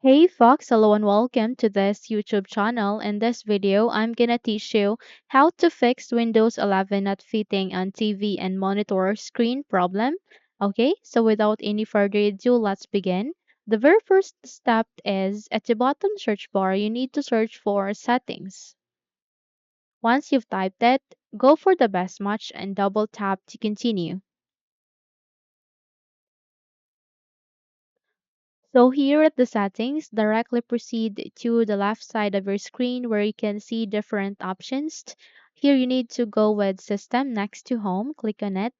Hey Fox, hello and welcome to this YouTube channel. In this video, I'm gonna teach you how to fix Windows 11 not fitting on TV and monitor screen problem. Okay, so without any further ado, let's begin. The very first step is at the bottom search bar, you need to search for settings. Once you've typed it, go for the best match and double tap to continue. So here at the settings, directly proceed to the left side of your screen where you can see different options. Here you need to go with system next to home, click on it.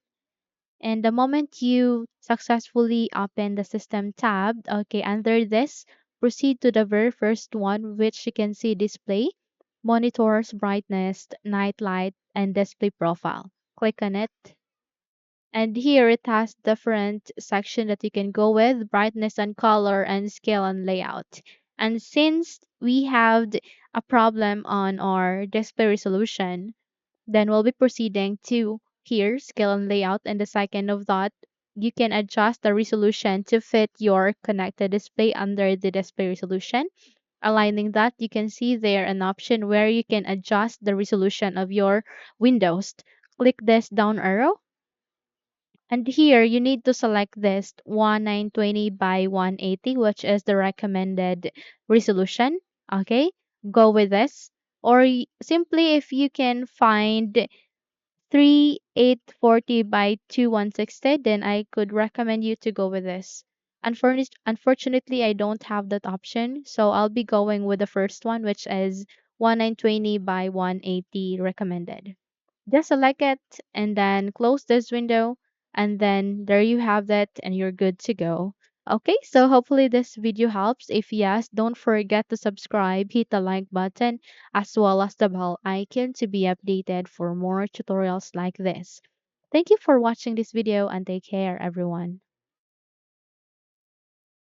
And the moment you successfully open the system tab, okay, under this, proceed to the very first one which you can see display, monitors, brightness, night light, and display profile. Click on it. And here it has different section that you can go with, brightness and color and scale and layout. And since we have a problem on our display resolution, then we'll be proceeding to here, scale and layout. And the second of that, you can adjust the resolution to fit your connected display under the display resolution. Aligning that, you can see there an option where you can adjust the resolution of your windows. Click this down arrow and here you need to select this 1920 by 180, which is the recommended resolution. Okay, go with this. Or simply if you can find 3840 by 2160, then I could recommend you to go with this. Unfortunately, I don't have that option, so I'll be going with the first one, which is 1920 by 180 recommended. Just select it and then close this window, and then there you have it and you're good to go. Okay, so hopefully this video helps. If yes, don't forget to subscribe, hit the like button as well as the bell icon to be updated for more tutorials like this. Thank you for watching this video and take care everyone.